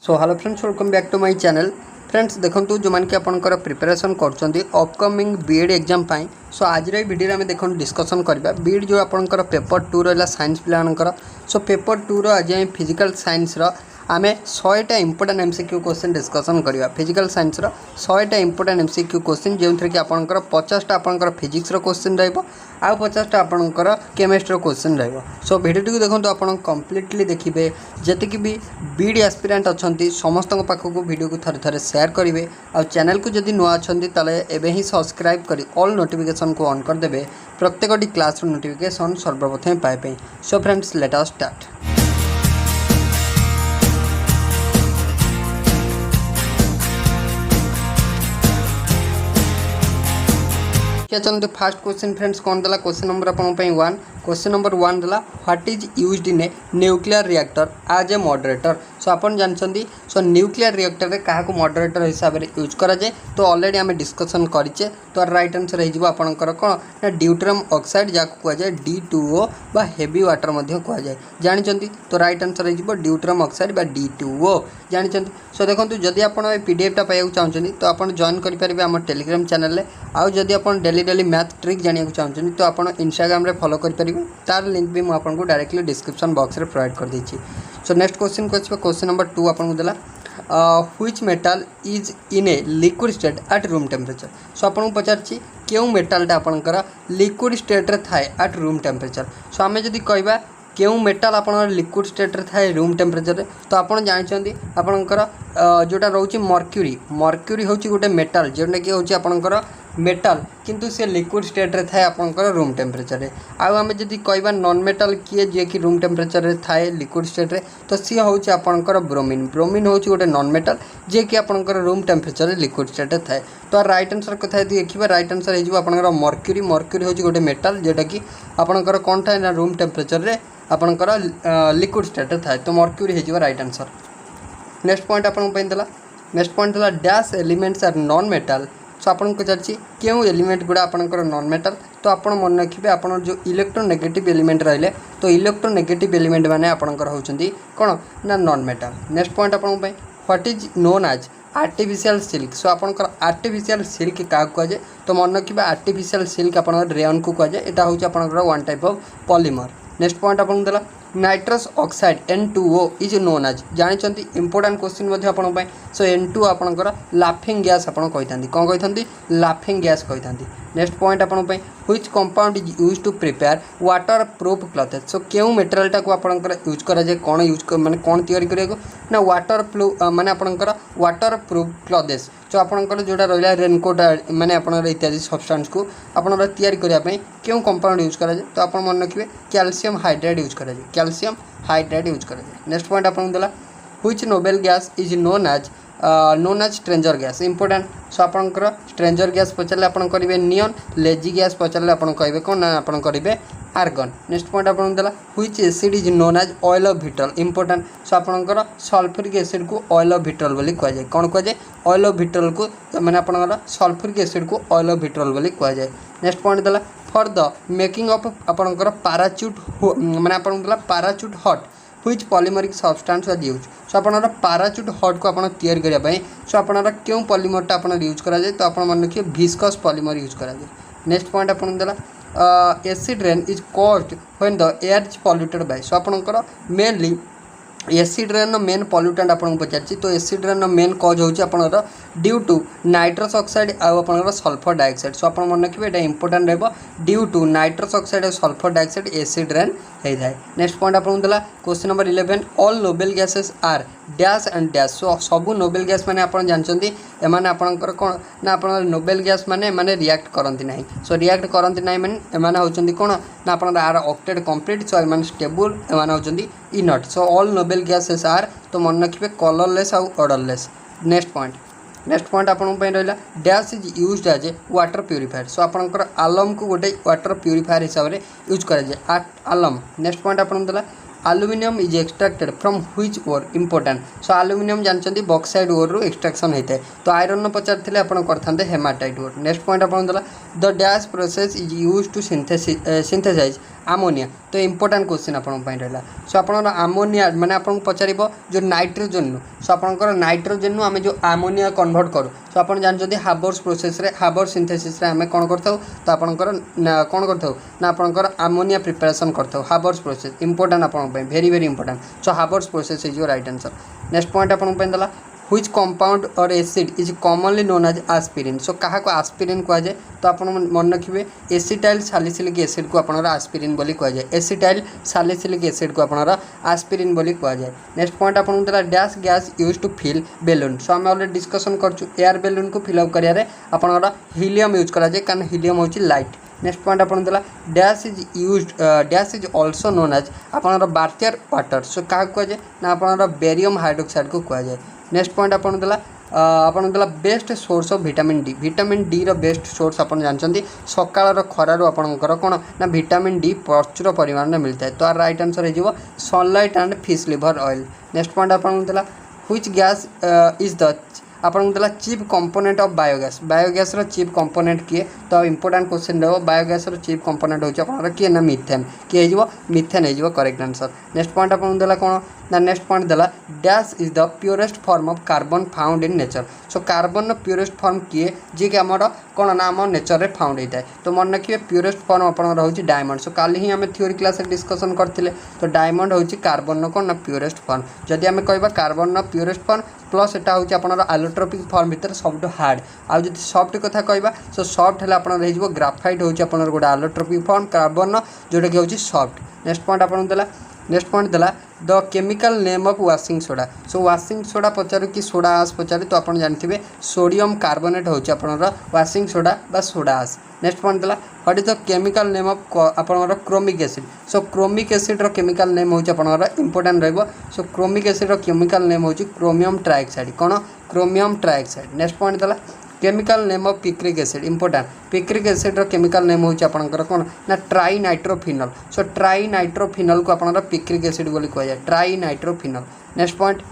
So hello friends, welcome back to my channel. Friends देखो जो मैंने कि आपंकर प्रिपेरेसन कर अपकमिंग बीएड एग्जाम पाई। सो आज वीडियो में देखो डिस्कसन करबा बीएड जो आपंकर पेपर 2 रहा साइंस पिलानकर। सो पेपर 2 आज फिजिकल साइंस आम 100टा इंपोर्टेंट एमसीक्यू क्वेश्चन डिस्कसन करवा। फिजिकल साइंस 100टा इंपोर्टेंट एमसीक्यू क्वेश्चन जो थी कि आपंकर 50टा आपंकर फिजिक्स क्वेश्चन रहा आउ 50टा आपंकर केमिस्ट्री क्वेश्चन रहा। सो भिडियो टी देखो आप कम्प्लीटली देखिए जी भी बीएड एस्पिरेंट अच्छा समस्त पाखक वीडियो को थे थे सेयार करेंगे। आ चैनल को जदि नुआ अच्छा एवं ही सब्सक्राइब कर ऑल नोटिफिकेशन को ऑन करदे प्रत्येक क्लास नोटिफिकेशन सर्वप्रथम पाइबे। So friends let us start. चलते फास्ट क्वेश्चन फ्रेंड्स कौन देला क्वेश्चन नंबर अपन 1। क्वेश्चन नंबर 1 देला what is used in a nuclear reactor as a moderator. So अपन जानछंती सो न्यूक्लियर रिएक्टर रे काहा को मॉडरेटर हिसाब रे यूज करा जाए तो ऑलरेडी आमे डिस्कशन करिचे। तो राइट आंसर हे जिवो आपनकर कोन ना ड्यूटेरियम ऑक्साइड जा को जाए D2O बा हेवी वाटर मध्ये को जाए जानछंती। तो राइट आंसर हे जिवो ड्यूटेरियम ऑक्साइड बा D2O जानछंती। सो देखंतु जदि आपण ए पीडीएफ टा पाइବାକୁ चाहछंती तो आपण जॉइन करि परिबे हमर टेलीग्राम चैनल रे। आ जदि आपण डेली मैथ ट्रिक जानिया को चाहछंती तो आपण इंस्टाग्राम रे फॉलो करि परिबे। तार लिंक भी मु आपन को डायरेक्टली डिस्क्रिप्शन बॉक्स रे प्रोवाइड कर देछि। सो नेक्स्ट क्वेश्चन को अछि क्वेश्चन नंबर 2 आपन को देला which metal is in a liquid state at room temperature. So आपन को पचारछि केउ मेटलटा आपनकर लिक्विड स्टेट रे थाए एट रूम टेम्परेचर। सो आमे जदि कहबा केउ मेटल आपनकर लिक्विड स्टेट रे थाए रूम टेम्परेचर रे तो आपन जानिछंती आपनकर जोटा रहउछि मर्क्यूरी। मर्क्यूरी होछि गोटे मेटल जेटा कि होछि आपनकर मेटल किंतु से लिक्विड स्टेट रे थाए आपनकर रूम टेम्परेचर रे। आउ आमे जदि कहबा नॉन मेटल किए जे कि रूम टेम्परेचर रे थाए लिक्विड स्टेट रे तो सी होछि आपनकर ब्रोमीन। ब्रोमीन होछि गोटे नॉन मेटल जे कि आपनकर रूम टेम्परेचर रे लिक्विड स्टेट रे थाए। तो राइट आंसर कथा यदि देखिबा राइट आंसर हे जिवो आपनकर मर्क्यूरी। मर्क्यूरी होछि गोटे मेटल जेटा कि आपनकर कोन थाए ना रूम टेम्परेचर रे आपनकर लिक्विड स्टेट रे थाए। तो मर्क्यूरी हे जिवो राइट आंसर। नेक्स्ट पॉइंट आपन पे देला नेक्स्ट पॉइंट देला dash elements are non metal. So आपन को चाची क्यों एलिमेंट गुड़ा आपनकर नॉन मेटल तो आपन मन रखिबे आपन जो इलेक्ट्रोनेगेटिव एलिमेंट रहले तो इलेक्ट्रोनेगेटिव एलिमेंट माने आपनकर होचंदी कोन ना नॉन मेटल। नेक्स्ट पॉइंट आपन पे what is known as artificial silk. So आपनकर आर्टिफिशियल सिल्क का को जाए तो मन रखिबे आर्टिफिशियल सिल्क आपनकर रेयन को जाए एटा होची आपनकर one type of polymer. Next point आपन देला nitrous oxide N2O is known as जानछंती इंपोर्टेंट क्वेश्चन मध्ये आपन पय। सो N2 आपनकर लाफिंग गैस आपन कहिथांती कोन कहिथांती लाफिंग गैस कहिथांती। नेक्स्ट पॉइंट आपन पय which compound is used to prepare waterproof clothes. So केउ मेटेरियलटा को आपनकर यूज करा जाय कोन यूज माने कोन तयारी करिया ना वाटर प्रूफ माने आपनकर वाटर प्रूफ क्लॉथेस। सो आपनकर जोडा रहला रेनकोट माने आपनकर इत्यादि सब्सटेंस को आपनकर तयारी करिया पय केउ कंपाउंड यूज करा जाय तो आपन मन रखिबे कैल्शियम हाइड्राइड यूज करा जाय। कैल्शियम हाइड्राइड यूज करा जाय। नेक्स्ट पॉइंट आपन देला which noble gas is known as stranger gas important. So आपनकर स्ट्रेंजर गैस पचारले आपन करिवे नियन। लेजी गैस पचारले आपन कहबे कोन ना आपन करिवे आर्गन। नेक्स्ट पॉइंट आपन देला which acid is known as oil of vitriol important. So आपनकर सल्फ्यूरिक एसिड को ऑयल ऑफ विट्रल बोली कह जाय कोन कह जाय ऑयल ऑफ विट्रल को माने आपनकर सल्फ्यूरिक एसिड को ऑयल ऑफ विट्रल बोली कह जाय। नेक्स्ट पॉइंट देला फॉर द मेकिंग ऑफ आपनकर पैराचूट माने आपन देला parachute hot which polymeric substance was use. So आपनर पैराचूट हॉट को आपन तयारी करिया पय सो आपनर क्यों पॉलीमर टा आपन यूज करा जाय तो आपन मन रखिए विस्कस पॉलीमर यूज करा जाय। नेक्स्ट पॉइंट आपन देला acid rain is caused when the air is polluted by. So आपनकर mainly acid rain main pollutant आपन पचारछि तो एसिड रेन मेन कॉज होछि आपनर ड्यू टू नाइट्रस ऑक्साइड आ आपनर सल्फर डाइऑक्साइड। सो आपन मन रखिबे एटा इंपोर्टेंट रहबो ड्यू टू नाइट्रस ऑक्साइड और सल्फर डाइऑक्साइड एसिड रेन हे जाय। नेक्स्ट पॉइंट आपन देला question number 11 all noble gases are dash and dash. सो सबु नोबेल गैस माने आपन जानछंती एमाने आपनकर कोन ना आपन नोबेल गैस माने रिएक्ट करंती नाही। सो रिएक्ट करंती नाही माने एमाने होचंती कोन ना आपन आर ऑक्टेट कंप्लीट सो एमाने स्टेबल एमाने होचंती inert. So all noble gases are तो मन रखिबे कलरलेस और ऑर्डरलेस। नेक्स्ट पॉइंट आपन पे रहला dash is used as a water purifier. So आपनकर आलम को गोटे वाटर प्यूरीफायर हिसाब रे यूज करा जाय आलम। नेक्स्ट पॉइंट आपन देला aluminium is extracted from which ore important। So aluminium जानछंती बॉक्साइड ओर रो एक्सट्रैक्शन हेते तो आयरन न पचार थिले आपण करथांते हेमाटाइट ओर। नेक्स्ट पॉइंट आपण दला the dash process is used to synthesise ammonia तो इंपोर्टेंट क्वेश्चन आपन रहा सो आप आमोनिया माने आपन पचार जो नाइट्रोजन सो आपंकर नाइट्रोजन आम जो आमोनिया कन्वर्ट करूँ सो आप जानते हाबर्स प्रोसेस रे हाबर्स सिंथेसिस आम कौन करता तो आपंकर कौन करता ना आपंकर आमोनिया प्रिपेरेसन करता हाबर्स प्रोसेस इंपोर्टेंट आप very very important so Haber's process is your right answer. Next point आपन देला व्हिच कंपाउंड और acid is commonly known as aspirin so क्या को एस्पिरिन कह जाए तो आप मन रखिए एसिटाइल सालिसिलिक एसिड को आप एस्पिरिन बोली कह जाए एसिटाइल सालिसिलिक एसिड को आप एस्पिरिन बोली कह जाए। नेक्स्ट पॉइंट आपन देला dash gas use to fill balloon so आम ऑलरेडी डिस्कसन करछु एयर बेलून को फिलअप करिया आप हीलियम यूज करा जाए कारण हीलियम होची लाइट। नेक्स्ट पॉइंट आपन देला dash is used dash is also known as आपन बार्थियर वाटर सो क्या कह जाए ना आपन बेरियम हाइड्रोक्साइड को कह जाए। नेक्स्ट पॉइंट आपन देला best source of vitamin D रो बेस्ट सोर्स आपन जानचंती सकाळर खरारु आपनकर कोन ना विटामिन डी प्रचुर परिमाण में मिलता है तो राइट आंसर है जीवो sunlight and fish liver oil. Next point आपन देला व्हिच गैस इज द आपन देला चीफ कंपोनेंट ऑफ बायोगैस रो चीफ कंपोनेंट किए तो इंपोर्टेंट क्वेश्चन रहो बायोगैस रो चीफ कंपोनेंट होची आपन किए ना मिथेन किए जीवो मिथेन है जीवो करेक्ट आंसर। नेक्स्ट पॉइंट आपन देला कोन ना नेक्स्ट पॉइंट देला dash is the purest form of carbon found in nature so carbon purest form किए जी कि आमर कौन ना आम नेचर में फाउंड होता है तो मन रखिए प्योरेस्ट फॉर्म अपन रोचे डायमंड सो काली ही आम थ्योरी क्लास डिस्कसन करते तो डायमंड होची कार्बन कौन ना प्योरेस्ट फॉर्म जदि आम कह carbon purest form plus iota होची अपन आलोट्रोपिक फॉर्म भितर सब हार्ड आउ जदि सॉफ्ट कथा कहबा सो सॉफ्ट है अपन रही ग्राफाइट होची अपन गोटे आलोट्रोपिक फॉर्म कार्बन जोटा कि होची सॉफ्ट। नेक्स्ट पॉइंट अपन देला नेक्स्ट पॉइंट देला the chemical name of washing soda so washing soda पचारू कि सोडा आस पचारू तो आप जानते सोडियम कार्बोनेट होची अपन वाशिंग सोडा बा सोडा आस। नेक्स्ट पॉइंट देला what is the chemical name of अपन chromic acid so chromic acid रो केमिकल नेम होची अपन इंपोर्टेंट रहबो सो क्रोमिक एसिड रो केमिकल नेम होची क्रोमियम ट्राइऑक्साइड कोन क्रोमियम ट्राइऑक्साइड। नेक्स्ट पॉइंट देला chemical name of picric acid important picric acid रो केमिकल नेम होची आपनकर कोन ना ट्राई नाइट्रोफिनल सो ट्राई नाइट्रोफिनल को आपनकर पिक्रिक एसिड बोली कह जाय trinitrophenol. Next point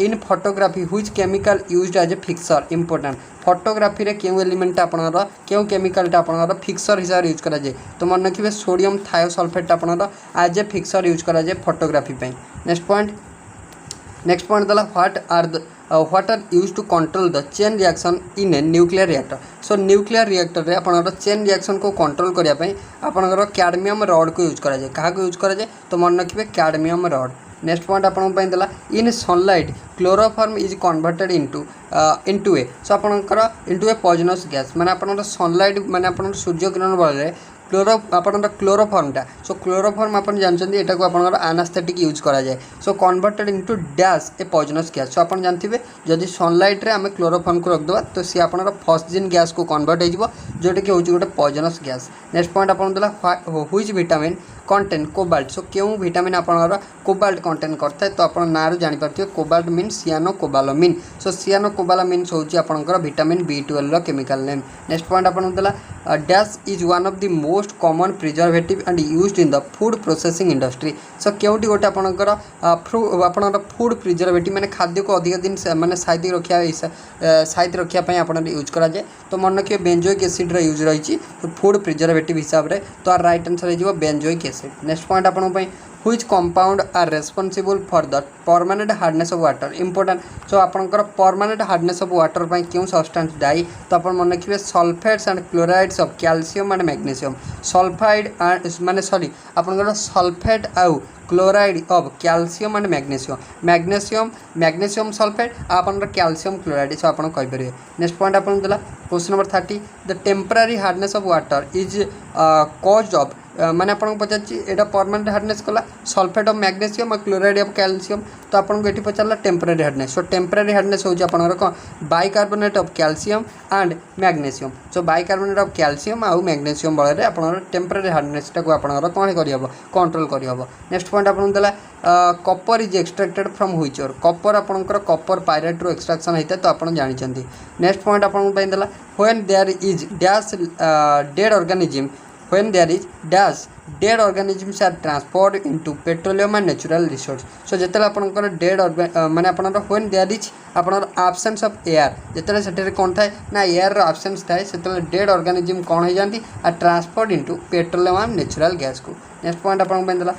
in photography which chemical used as a fixer important photography रे केउ एलिमेंट आपनकर केउ केमिकल आपनकर फिक्सर हिसाब यूज करा जाय तो मन रखिबे सोडियम थायोसल्फेट आपनकर एज ए फिक्सर यूज करा जाय फोटोग्राफी पे। नेक्स्ट पॉइंट दला what are use to control the chain reaction in a nuclear reactor so nuclear reactor रे आपनकर चेन रिएक्शन को कंट्रोल करिया पई आपनकर कैडमियम रॉड को यूज करा जाय कहा को यूज करा जाय तो मन रखिबे कैडमियम रॉड। नेक्स्ट पॉइंट आपन पई देला in sunlight chloroform is converted into a so आपनकर इनटू ए पॉइजनस गैस माने आपनकर सनलाइट माने आपन सूर्य किरण बळे क्लोरोफॉर्मटा सो क्लोरोफॉर्म आप जानते यहाँ को आप एनास्थेटिक यूज करा जाए so converted into dash a poisonous gas so आप जानते जदि सनलाइट रे आम क्लोरोफॉर्म को रखिदेवा तो सी आप फॉस्जिन गैस को कन्वर्ट हो जोटा कि हूँ गोटे पॉइजनस गैस। नेक्स्ट पॉइंट आप देला व्हिच विटामिन कंटेंट कोबाल्ट सो क्यों विटामिन आपनकर कोबाल्ट कंटेंट करता है तो आप ना जापर कोबाल्ट मीन सियानो कोबालामिन सो सियानो कोबालामिन होची आपनकर विटामिन B12 रो केमिकल नेम। नेक्स्ट पॉइंट आप देला dash is one of the most common preservative and used in the food processing industry so Kyonti गोटे आपनकर फूड प्रिजर्वेटिव माने खाद्य को अधिक दिन माने साइड रखा आप यूज करा जाए तो मन रखिए बेंजोइक एसिड रो यूज रही तो फूड प्रिजर्वेटिव हिसाब से तो राइट आंसर हो बेंजोइक एसिड। नेक्स्ट पॉइंट आपन which compound are responsible for the permanent hardness of water important so आपनकर परमानेंट हार्डनेस ऑफ वाटर पई क्यों सब्सटेंस दायी तो अपन मन रखिए sulphates and chlorides of calcium and magnesium sulphide माने sorry आपनकर सल्फेट आउ chloride of calcium and magnesium sulphate आपन कैल्शियम क्लोराइड सो आपन कहि परिबे। नेक्स्ट पॉइंट आपन देला question number 30 the temporary hardness of water is caused of माने आपन पचारछि एटा परमानेंट हार्डनेस कला सल्फेट ऑफ मैग्नीशियम और क्लोराइड ऑफ कैल्शियम तो आपन को एठी पचारला टेम्पररी हार्डनेस सो टेम्पररी हार्डनेस होछि आपनर को bicarbonate of calcium and magnesium so bicarbonate of calcium और मैग्नीशियम बळे रे आपनर टेम्पररी हार्डनेस टा को आपनर कोन करि हबो कंट्रोल करि हबो। नेक्स्ट पॉइंट आपन देला copper is extracted from which ore copper आपनकर कॉपर पायरेट रो एक्सट्रैक्शन होता तो आपन जानिचंती। नेक्स्ट पॉइंट आपन देला when there is dash dead organism when there is dash dead organisms are transferred into petroleum and natural resource. So जिते आपंकर डेड माने आपन व्हेन देयर इज आपन आब्सेंस ऑफ एयर जिते से कौन थाए ना एयर आब्सेंस थाए से डेड ऑर्गेनिजम कौन हो जाती are transferred into petroleum and natural gas को। नेक्स्ट पॉइंट आपन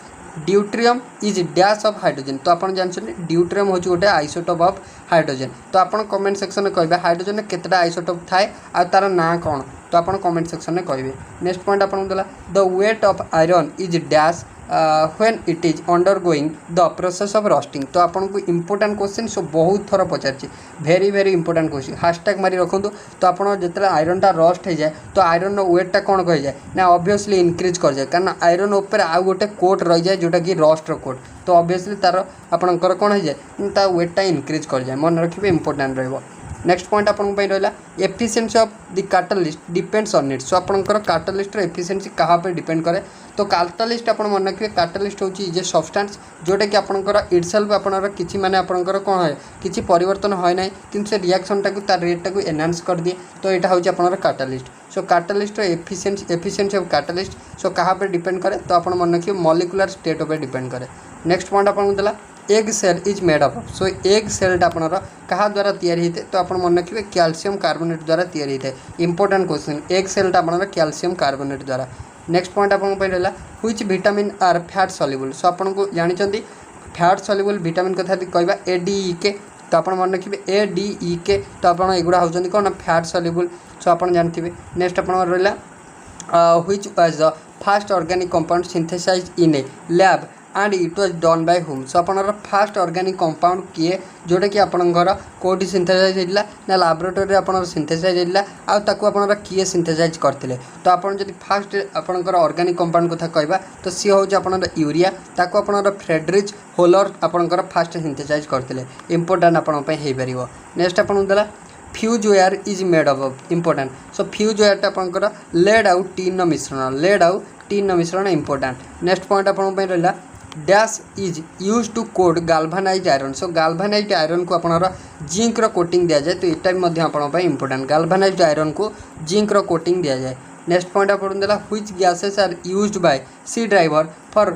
deuterium is dash of hydrogen. तो आप जानते ड्यूट्रियम हूँ गोटे आइसोटोप ऑफ हाइड्रोजन। तो आप कमेंट सेक्शन में कहे हाइड्रोजन केतेटा आइसोटोप थाए आ तार ना कौन तो आप कमेंट सेक्शन में कहे। नेक्स्ट पॉइंट आपन देला the weight of iron is dash when it is under going the process of rusting. तो आपको इंपोर्टेंट क्वेश्चन सो बहुत थर पचार भेरी भेरी इंपोर्टेंट क्वेश्चन हाशटैग मारी रखु। तो आप जो आयरन टा रस्ट हो जाए तो आयरन वेटा कौन कही जाए ना ऑब्वियसली इंक्रीज कर जाए कारण आयरन उपर आउ गोटे कोट रही जाए जोटा कि रस्ट कोट तो ऑब्वियसली तार आपंकर कौन हो जाए वेटा इंक्रीज कर जाए मन रखिए इंपोर्टेंट रहा। नेक्स्ट पॉइंट आपन रहा efficiency of the catalyst depends on it. So आपंकर कैटलिस्ट एफिशिएंसी कहाँ पे डिपेंड करे तो कैटलिस्ट आप मन रखिए कैटलिस्ट हूँ जे सब्सटेंस जोटा कि आपंकर इटसेल्फ आपनर किसी माने आपंकर कौन है किसी परिवर्तन है ना कि से रिएक्शन टाक तार रेट टाक एनहांस कर दिए तो यहाँ हूँ आपनर catalyst. So catalyst efficiency of catalyst so कहाँ पे डिपेंड करे तो आप मन रखिए मॉलिक्यूलर स्टेट पर डिपेंड करे। नेक्स्ट पॉइंट आपन देला egg cell is made up. So egg सेलटा आपनर कहाँ द्वारा तैयारी होते तो आप मन रखिए कैल्शियम कार्बोनेट द्वारा तैयारी होते। इंपोर्टेंट क्वेश्चन एग सेलटा आपनर कैल्शियम कार्बोनेट द्वारा। नेक्स्ट पॉइंट आपन रहा which vitamin are fat soluble. So आपन को जानते फैट सॉल्युबल विटामिन कथा कहवा ADEK तो आप मन रखिए ADEK तो आप एगुड़ा होती कौन फैट सॉल्युबल। सो आप जानते। नेक्स्ट आप रहा which was the first organic compound synthesise in a lab and it was done by whom. So आपनर फास्ट ऑर्गेनिक कंपाउंड किए जोटा कि आपनकर कोठी सिंथेसाइज होइला ना लैबोरेटरी आपनर सिंथेसाइज होइला आ ताकू आपनर किए सिंथेसाइज करथिले। तो आपन जदि फास्ट आपनकर ऑर्गेनिक कंपाउंड कथा कहबा तो सी होउछ आपनर यूरिया ताकू आपनर फ्रेडरिच होलर आपनकर फास्ट सिंथेसाइज करथिले। इंपोर्टेंट आपन पे हे परिबो। नेक्स्ट आपन देला fuse wire is made of. Important so fuse wire आपनकर लेड आउट टीन मिश्रण लेड आउट टीन मिश्रण इंपोर्टेंट। नेक्स्ट पॉइंट आपन पे रहा dash is use to coat galvanised iron. So galvanised iron को आपनर जिंक रो कोटिंग दिया जाए तो यहाँ इंपोर्टेंट गाल्भानाइज्ड आयरन को जिंक रो कोटिंग दिया जाए। नेक्स्ट पॉइंट आपन देला which gases are used by sea driver for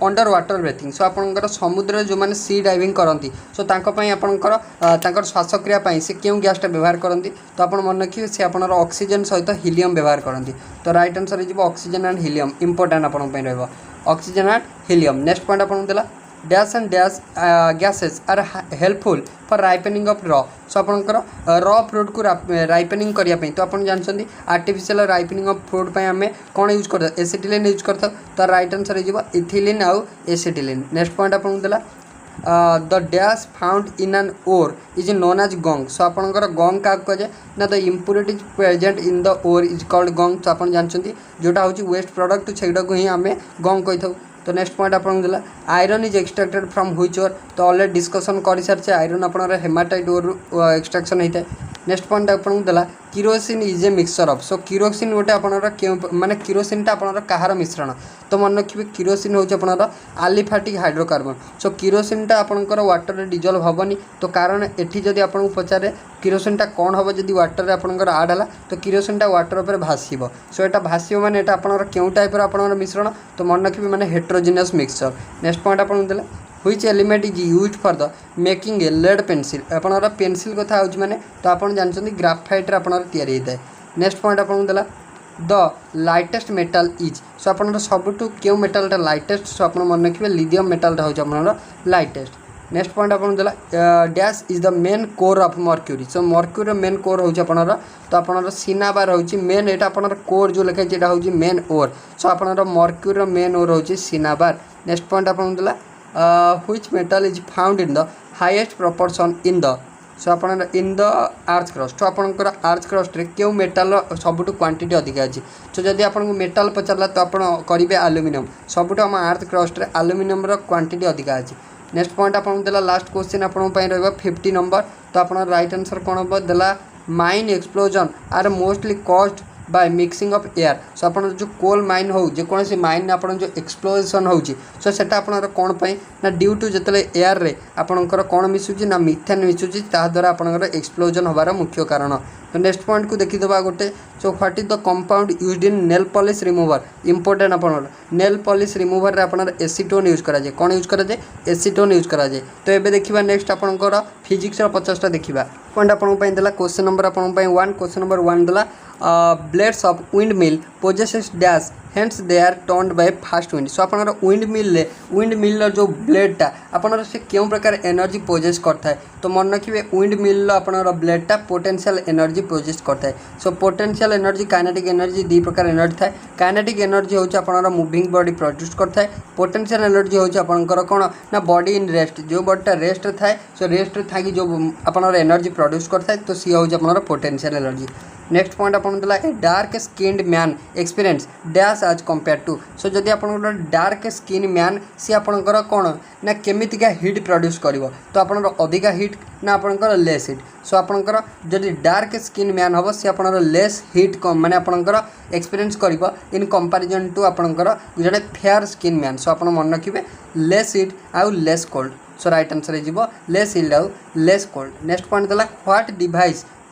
underwater breathing. So आपनकर समुद्र जो माने सी डाइविंग करती सो आपनकर श्वासक्रिया से क्यों गैसटा व्यवहार करती तो आप मन रखिए सी आपनर ऑक्सीजन सहित हिलियम व्यवहार करती। तो राइट आंसर हो ऑक्सीजन एंड हिलियम इंपोर्टेंट आपन रहा oxygen and helium. Next point आपन देला dash and dash gases are helpful for ripening of raw. So आपनकर रॉ फ्रूट को राइपनिंग करने तो आप जानते आर्टिफिशियल राइपनिंग ऑफ फ्रूट पे आम कौन यूज करता एसिटिलिन यूज करता तो राइट आंसर हो इथिलिन आउ एसिटिलिन। नेक्स्ट पॉइंट आपन देला the dash found in an ore is known as gangue. So आपनकर गंग क्या कहे ना the impurities present in the ore is called gangue. तो आप जानते जोटा हूँ वेस्ट प्रोडक्ट सेटा को ही आम गंग कही था। तो नेक्स्ट पॉइंट आपन देला iron is extracted from which ore. तो ऑलरेडी डिस्कशन कर सारी आयरन आपनर हेमाटाइट ओर एक्सट्रैक्शन होता है। नेक्स्ट पॉइंट आपन देला kerosene is a mixture of. So kerosene गोटे आपनर क्यों माने किरोसिनटा आपनर कहार मिश्रण तो मन रखिए किरोसिन हूँ आपनर आलिफैटिक हाइड्रोकार्बन। सो किरोसिनटा आपनकर वाटर रे डिजल्व हेनी तो कारण एठी जदि आपन पचारे किरोसिनटा कौन हम जदि वाटर आपनकर आड है तो किरोसिनटा वाटर पर भाषिब। सो यहाँ भाषिब माने एटा आपनर क्यों टाइप आपनर मिश्रण तो मन रखिए माने हेट्रोजिनियस मिक्सचर। नेक्स्ट पॉइंट आपन देला which element is used for the making a lead pencil. आपनर पेंसिल कथा हूँ माने तो आप जानते ग्राफाइट आपनर तैयारी होता है। नेक्स्ट पॉइंट आपन देला द लाइटेस्ट मेटल इज। सो आपनर सबुठु क्यों मेटालटा लाइटेस्ट सो आप मन रखिए लिथियम मेटालटा हूँ आपनर लाइटेस्ट। नेक्स्ट पॉइंट आपन देला dash is the main core of mercury. So mercury main core हूँ आपनर तो आपनर सिनाबार हूँ मेन यहाँ आपनर कोर जो लिखाई है हूँ मेन ओर। सो आपनर मर्क्यूरी मेन ओर हूँ सिनाबार। नेक्स्ट पॉइंट आपन देला which metal is found in the highest proportion in the. So आप इन द आर्थ क्रस्ट। तो आपंकर आर्थ क्रस्ट रे क्यों मेटाल सबुठ क्वांटिटी अधिक अच्छी। तो जदि आपको मेटाल पचारा तो आप करेंगे आलुमिनियम सबुठ आम आर्थ क्रस्ट रे आलुमिनियम क्वांटिटी अधिक अच्छी। नेक्स्ट पॉइंट आपन देला लास्ट क्वेश्चन आपन 50 नंबर। तो आप राइट आंसर कौन हम देला mine explosion are mostly caused by mixing of air so आप जो कोल माइन हो जेकोसी माइन आप जो एक्सप्लोजन हो सो सेटा आपनकर कौन पाई ना ड्यू टू जिते एयर रे आपनकर कौन मिसुची ना मिथेन मिसुची ताद्वारा आपनकर एक्सप्लोजन होबार मुख्य कारण। तो नेक्स्ट पॉइंट को देखीदे गोटे so what is the compound used in nail polish remover important आपनकर नेल पॉलिश रिमूवर रे आपनकर एसीटोन यूज करा जाए कौन यूज करा जाए एसीटोन यूज करा जाए। तो एबे देखिबा नेक्स्ट आपनकर फिजिक्स 50टा देखिबा पॉइंट आपन पई देला क्वेश्चन नंबर आपन पई 1 क्वेश्चन नंबर 1 देला blades of windmill posseses dash hence they are turned by fast wind so आपनर विंड मिल जो ब्लेडटा आपनर से क्यों प्रकार एनर्जी पोजेस करता है। तो मन रखिए विंड मिल आपनर ब्लेडटा पोटेंशियल एनर्जी पोजेस करता है। So potential energy kinetic energy दी प्रकार एनर्जी थाए काइनेटिक एनर्जी होची आपनर मूविंग बॉडी प्रोड्यूस करता है पोटेंशियल एनर्जी होची आपनकर कोन ना बॉडी इन रेस्ट जो बॉडीटा रेस्ट थाए सो रेस्ट थाकी जो आपनर एनर्जी प्रोड्यूस करता है तो सी होची आपनर पोटेंशियल एनर्जी। नेक्स्ट पॉइंट आपन देला a dark skinned man experience dash आज कंपेयर टू सो जदि आपन डार्क स्किन मैन सी आपनकर कोन ना केमितिका हीट प्रोड्यूस करिवो तो आपनकर अधिका हीट ना आपनकर लेस हीट सो आपनकर जदि डार्क स्किन मैन हबो सी आपनकर लेस हीट कम माने आपनकर एक्सपीरियंस करिवो इन कंपैरिजन टू आपनकर जने फेयर स्किन मैन सो आपन मन रखिबे लेस हीट आउ less cold so right answer हो लेस हीट आउ लेस कोल्ड। नेक्स्ट पॉइंट देला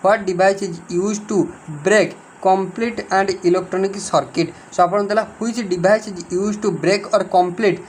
what device is used to break complete and electronic circuit so आपन देला which device is used to break or complete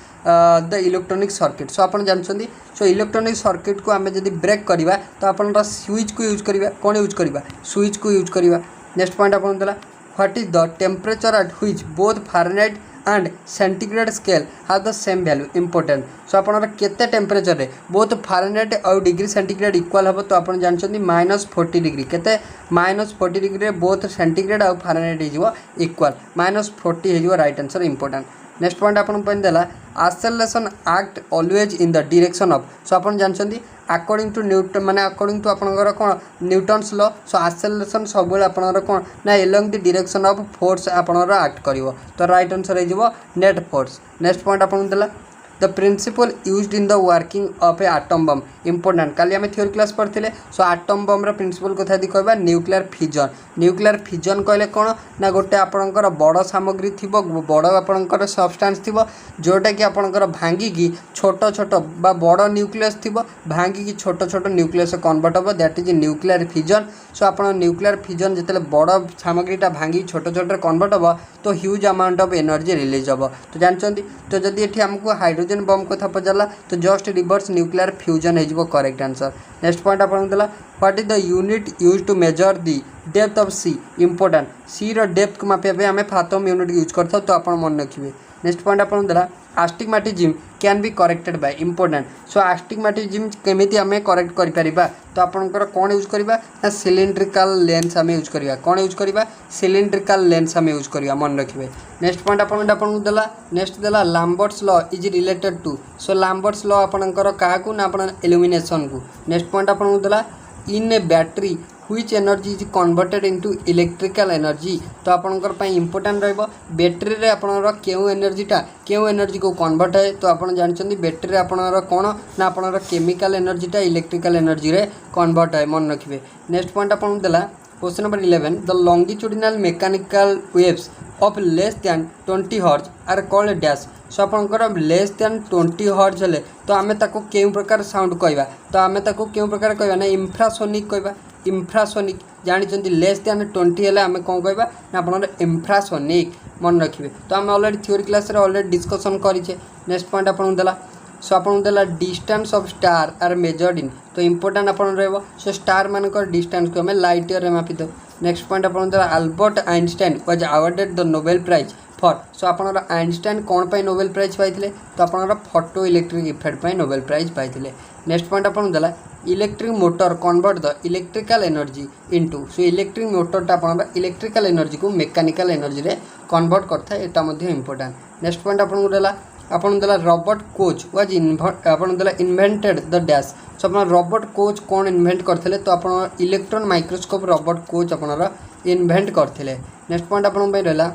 the electronic circuit so आपन जानछंदी so electronic circuit को आमे जदी break करिवा तो आपन switch को यूज करिवा कोन यूज करिवा स्विच को यूज करिवा। नेक्स्ट पॉइंट आपन देला what is the temperature at which both Fahrenheit and centigrade scale have the same value important so आपनर केते टेम्परेचर रे बोथ फारेनहाइट और डिग्री सेंटीग्रेड इक्वल हबो तो आपन जानछंदी -40 डिग्री केते -40 डिग्री रे बोथ सेंटीग्रेड और फारेनहाइट हिजो इक्वल -40 हिजो right answer important. Next point आपन पइन देला acceleration act always in the direction of so आपन जानछंदी अकॉर्डिंग टू न्यूटन माने अकॉर्डिंग टू आपनकर कोन न्यूटन्स लॉ सो एक्सेलरेशन सब बेले आपनकर कोन ना along the direction of force आपनकर एक्ट करिवो तो राइट आंसर हिजो नेट फोर्स। नेक्स्ट पॉइंट आपन देला the principle used in the working of a atom bomb important काली आम थ्योरी क्लास पढ़ते सो एटम बम प्रिंसिपल कथा यदि कहबा न्यूक्लियर फिजन कहले कौन ना गोटे आपणकर बड़ सामग्री थी बड़ आपणकर सबस्टांस थी जोटा कि आपणकर भांगिकी छोट छोट बा बड़ न्यूक्लियस थी भांगिकी छोट छोट न्यूक्लियस कन्वर्ट हम दैट इज न्यूक्लियर फिजन सो आप न्यूक्लियर फिजन जिते बड़ सामग्रीटा भांगी छोट छोट कन्वर्ट हम तो huge amount of energy release हम तो जानते तो जदि ये आमको हाइड्रोजन बम कथा पचारा तो जस्ट रिवर्स न्यूक्लियर फ्यूजन हो करेक्ट आंसर। नेक्स्ट पॉइंट आपन देला what is the unit use to measure the depth of sea important sea रो डेप्थ को मापिया पे आम फाथम यूनिट यूज करता तो आप मन रखिए। नेक्स्ट पॉइंट आपन देला astigmatism can be corrected by important so astigmatism केमिति आम करेक्ट कर पारिबा तो आपनकर कौन यूज करबा ना सिलिंड्रिकल लेंस आम यूज करबा कौन यूज करबा सिलिंड्रिकल लेंस आम यूज करबा मन रखिए। नेक्स्ट पॉइंट आपन देला नेक्स्ट देला Lambert's law is related to so Lambert's law आपनकर काहाकू ना आपन इल्यूमिनेशन को। नेक्स्ट पॉइंट आपन देला इन ए battery which energy is converted into electrical energy तो आपनकर पई इंपोर्टेंट रहबो बैटरी रे आपनकर केउ एनर्जी को कन्वर्ट है तो आपन जानछंदी बैटरी रे आपनकर कोन ना आपनकर केमिकल एनर्जीटा इलेक्ट्रिकल एनर्जी रे कन्वर्ट है मन रखिबे। नेक्स्ट पॉइंट आपन देला question number 11 the longitudinal mechanical waves of less than 20 hertz are called dash so आपनकर लेस दैन 20 हर्ट्ज हेले तो आमे ताको केउ प्रकार साउंड कहबा तो आमे ताको केउ प्रकार कहबा ना इंफ्रासोनिक कहबा इंफ्रासोनिक जानते लेस दैन 20 हेल्ले आम कौन कहबा ना आप इंफ्रासोनिक मन रखिए तो आम अलरेडी थ्योरी क्लास रे अलरेडी डिस्कसन करें। नेक्स्ट पॉइंट आपन देला सो आपन देला distance of star are measured in तो इंपोर्टेंट आपन रहबो सो स्टार मानकर डिस्टेंस को हमें लाइट ईयर रे मापी दो। नेक्स्ट पॉइंट आपन देला Albert Einstein was awarded the Nobel prize for so आपन आइंस्टाइन कौन पाई नोबेल प्राइज पाइथिले तो आपन फोटो इलेक्ट्रिक इफेक्ट पाई नोबेल प्राइज पाइथिले। नेक्स्ट पॉइंट आपन देला electric motor convert the electrical energy into so electric मोटरटा आपन इलेक्ट्रिकल एनर्जी को मैकेनिकल एनर्जी रे कन्वर्ट करता है एटा मध्ये इंपोर्टेंट। नेक्स्ट पॉइंट आपन देला रॉबर्ट कोच वाज आपन देला इन्वेंटेड द डैश सो आपन रॉबर्ट कोच कौन इन्वेंट करथिले तो आपन इलेक्ट्रॉन माइक्रोस्कोप रॉबर्ट कोच आपन इन्वेंट करथिले। नेक्स्ट पॉइंट आपन रहला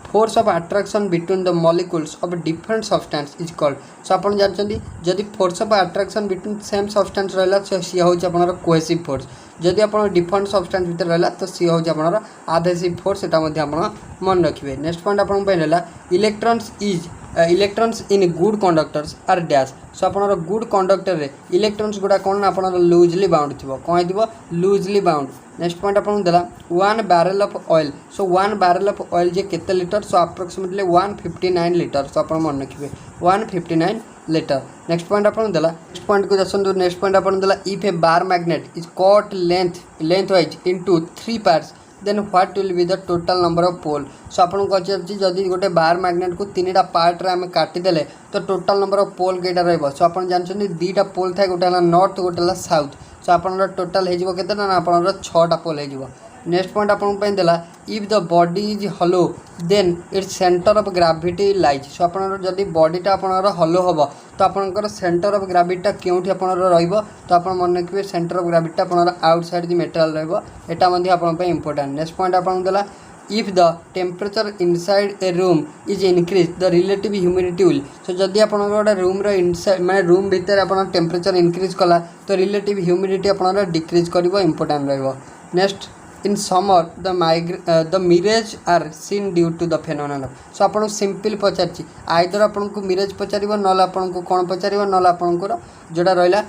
force of attraction between the molecules of different substance is called. So आपन जानछंती जदि force of attraction between same substance रहला तो सी होची आपनर कोहेसिव फोर्स। जदि आपन डिफरेंट सब्सटेंस भीतर रहला तो सी होची आपनर एडहेसिव फोर्स। एटा मध्ये आपन मन रखिबे। नेक्स्ट पॉइंट आपन पे रहला electrons in good conductors are dash. So आपनर गुड कंडक्टर रे इलेक्ट्रॉन्स गुडा कोन आपनर लूजली बाउंड थिबो कोन थिबो लूजली बाउंड। नेक्स्ट पॉइंट आपन देला 1 barrel of oil. So 1 barrel of oil जे केते litre so approximately 159 litre. So आपन मन रखिबे 159 लीटर। नेक्स्ट पॉइंट आपन देला नेक्स्ट पॉइंट को जसंदु नेक्स्ट पॉइंट आपन देला if a bar magnet is cut lengthwise into 3 parts then what will be the total number of pole. So आपन कहछि जदि गोटे बार मैग्नेट को 3टा पार्ट रे हम काटी देले तो टोटल नंबर ऑफ पोल केटा रहबो। सो आपन जानछन्ती 2टा पोल थाय गोटे हला नॉर्थ गोटे हला साउथ। सो आपन टोटल हे जिवो केते ना आपन 6टा पोल हे जिवो। नेक्स्ट पॉइंट आपन पे देला if the body is hollow then its centre of gravity lies. So आपन जदि बॉडीटा आपन हॉलो होबो तो आपनकर सेंटर ऑफ ग्रेविटी केउठी आपन रहइबो तो आपन मन रखिबे सेंटर ऑफ ग्रेविटी आपन आउटसाइड द मेटेरियल रहइबो। एटा मध्ये आपन पे इंपोर्टेंट। नेक्स्ट पॉइंट आपन देला if the temperature inside a room is increase the relative humidity will. So जदि आपन गोटे रूम रो इनसाइड माने रूम भीतर आपन टेम्परेचर इनक्रीज कला तो रिलेटिव ह्यूमिडिटी आपन डिक्रीज करिवो इंपोर्टेंट रहइबो। Next in summer the mirage are seen due to the phenomenon. So आपन सिंपल पचारछि आइदर आपन को मिरेज पचारिबो नला आपन को कोन पचारिबो नला आपन को जोडा रहला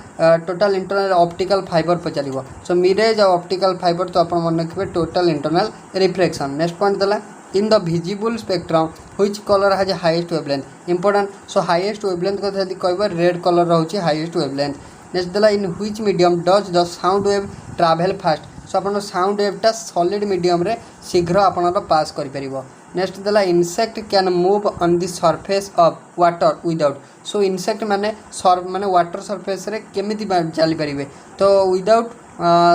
टोटल इंटरनल ऑप्टिकल फाइबर पचारिबो। सो मिरेज और ऑप्टिकल फाइबर तो आपन मन रखिबे total internal reflection. Next point देला in the visible spectrum which colour has highest wavelength important. So highest wavelength को यदि कहबो रेड कलर रहउछि हाईएस्ट वेवलेंथ। नेक्स्ट देला in which medium does the sound wave travel fast. So अपन sound वेवटा solid medium रे शीघ्र आपन पास करि परिबो। नेक्स्ट देला insect can move on the surface of water without. So insect माने वाटर सरफेस रे केमिति चली परिबे तो without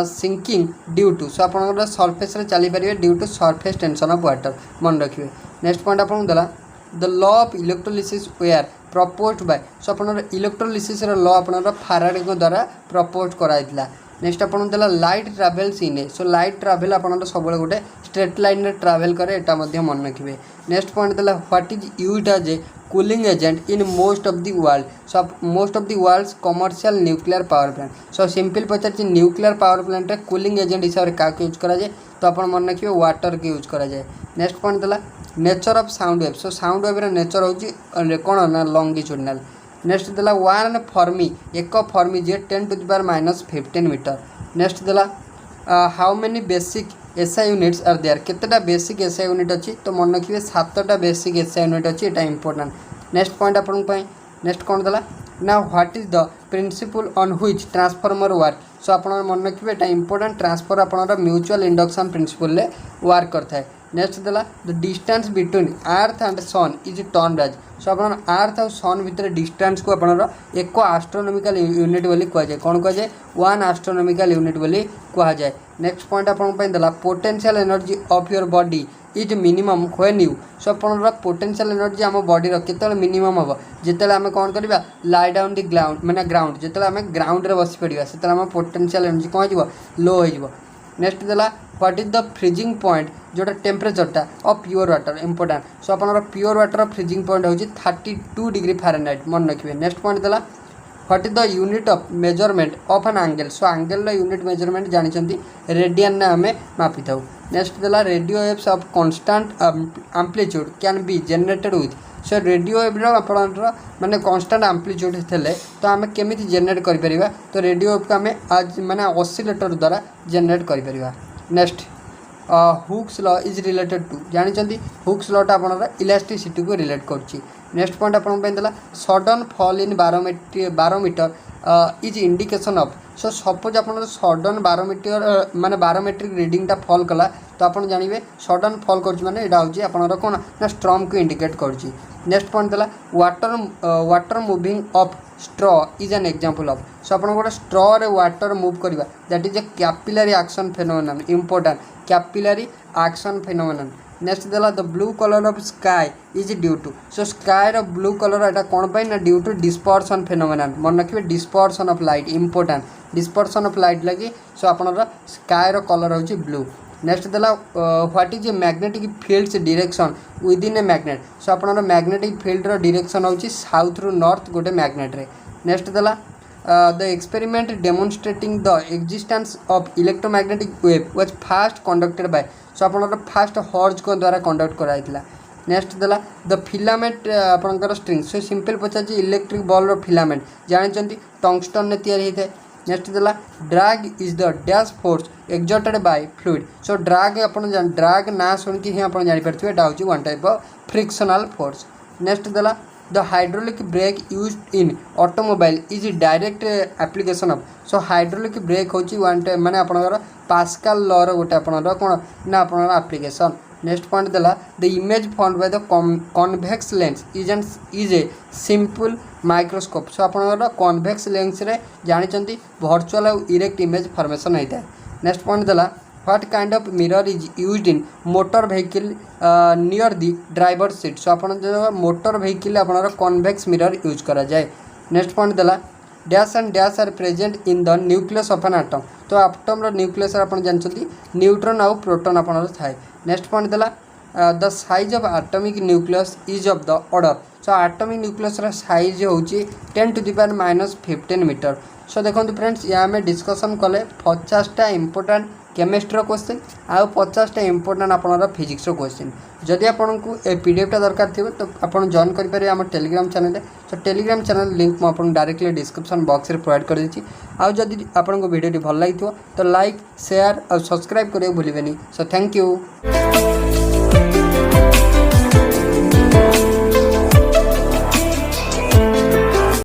sinking due to. So आपन सरफेस रे चली परिबे due to surface tension of water मन रखिबे। नेक्स्ट पॉइंट आपन देला the law of electrolysis were proposed by. So आपन इलेक्ट्रोलिसिस रो लॉ आपन फैराडे को द्वारा प्रपोज कराइतला। नेक्स्ट आपन देला light travels in a. So light travel आपन सब गोटे स्ट्रेट लाइन रे ट्रैवल करे एटा मध्य मन रखिबे। नेक्स्ट पॉइंट देला what is used as a cooling agent in most of the world. So most of the world's commercial nuclear power plant. So simple पचार न्यूक्लियर पावर प्लांट रे cooling agent हिसाब से क्या यूज करा जाए तो अपन मन रखिबे वाटर के यूज करा जाए। नेक्स्ट पॉइंट देला nature of sound wave. So sound wave रे नेचर होची कोन ना लॉन्गिट्यूडनल। नेक्स्ट देला वन फॉर्मी एक फॉर्मी जे 10 to the power -15 metre. Next देला how many basic SI units are there. केतेटा बेसिक एसआई यूनिट अच्छी तो मन रखिए 7टा बेसिक एसआई यूनिट अच्छी एटा इंपोर्टेंट। नेक्स्ट पॉइंट अपन नेक्स्ट कौन देला ना what is the principle on which transformer work. So अपन मन रखिए एटा इंपोर्टेंट ट्रांसफर अपन म्यूचुअल इंडक्शन प्रिंसिपल ले वर्क करता है। नेक्स्ट देला the distance between earth and sun is turn age. So अपन अर्थ और सन भितर डिस्टेंस को अपन एक एस्ट्रोनॉमिकल यूनिट बोली कह जाए कौन कह जाए 1 एस्ट्रोनॉमिकल यूनिट बोली कह जाए। नेक्स्ट पॉइंट अपन देला potential energy of your body is minimum when you. So upon potential energy आम बॉडी केते मिनिमम हम जिते आम कौन करवा लाई डाउन दी ग्राउंड मैंने ग्राउंड जिते आम ग्राउंड रे बस पड़ा से आम पोटेंशियल एनर्जी कौन हो लो हो। नेक्स्ट देला what is the freezing point जोटा टेम्परेचरटा of pure water important. So अपन प्योर वाटर फ्रीजिंग पॉइंट होची 32 डिग्री फारेनहाइट मन रखिए। नेक्स्ट पॉइंट देला what is the unit of measurement of an angle. So angle unit measurement जानी radian ने आम मापी था। नेक्स्ट देला radio waves of constant amplitude can be generated with. So radio wave आप माने कांस्टेंट एम्पलीट्यूड थे तो आम केमी जेनेट कर तो रेडियो वेव को आम आज माने ऑसिलेटर द्वारा जेनेट कर। Next Hooke's law is related to जानी हुक्स लॉटा आप इलास्टिसिटी को रिलेट कर। नेक्स्ट पॉइंट आपला sudden fall in barometer is indication of. So suppose आप सडन बारोमीटर माने बारोमेट्रिक रीडिंगटा फॉल कला तो आप जानवे सडन फॉल कर माने एटा होची आपनर कोन ना स्ट्रॉम को इंडिकेट करची। नेक्स्ट पॉइंट देला water moving of straw is an example of. So आप गोटे स्ट्रॉ रे वाटर मूव करवा that is a capillary action phenomenon important capillary action phenomenon. Next देला the blue colour of sky is due to. So sky रो blue colour एटा कोन पाई ना ड्यू टू डिस्पर्सन फेनोमेनन मन रखिबे dispersion of light important dispersion of light लगी। So आपनर स्काई रो कलर होची ब्लू। नेक्स्ट देला what is a magnetic fields direction within a magnet so आपनर मैग्नेटिक फील्ड रो डायरेक्शन होची साउथ रु नॉर्थ गोटे मैग्नेट रे नेक्स्ट देला the experiment demonstrating the existence of electromagnetic wave was first conducted by so आपनर first Hertz को द्वारा कंडक्ट कराइतला नेक्स्ट देला द फिलामेंट आपनकर स्ट्रिंग सो सिंपल पचार इलेक्ट्रिक बॉल रो फिलामेंट जानते टंगस्टन ने तैयारी होता है नेक्स्ट देला drag is the dash force exerted by fluid so drag अपन ड्रैग ना शुणिकी ही आप जापर एटा हूँ one type of frictional force next देला the hydraulic brake use in automobile is direct application of so hydraulic brake होची वन टाइप माने आपनकर पास्कल लॉ रो गोटे आपनकर कोन ना आपनकर एप्लिकेशन नेक्स्ट पॉइंट देला the image formed by the convex lens is a simple microscope so आपनकर कॉन्वेक्स लेंस रे जानिचंती वर्चुअल और इरेक्ट इमेज फॉर्मेशन होता है नेक्स्ट पॉइंट देला what kind of mirror is used in motor vehicle near the driver seat so आपन जो motor vehicle आपनकर कॉन्वेक्स मिरर यूज करा जाए नेक्स्ट पॉइंट देला dash and dash are present in the nucleus of an atom तो atom रो nucleus आपन जानचंती न्यूट्रॉन और प्रोटॉन आपनर थाए नेक्स्ट पॉइंट देला the size of atomic nucleus is of the order so atomic nucleus रो साइज होची 10⁻⁻15 मीटर सो देखंतु फ्रेंड्स या में डिस्कशन कले 50टा इंपोर्टेंट केमिस्ट्री क्वेश्चन आउ 50टा इंपोर्टेंट आपनर फिजिक्स क्वेश्चन जदि आपको ए पीडीएफटा दरकार थी तो आप जॉइन करेंगे आम Telegram channel so Telegram channel link मुझे डायरेक्टली डिस्क्रिप्शन बॉक्स रे प्रोवाइड कर देछि आउ जदि आपको वीडियो भल लगी तो लाइक शेयर और सब्सक्राइब करियो भूलिबेनी सो थैंक यू।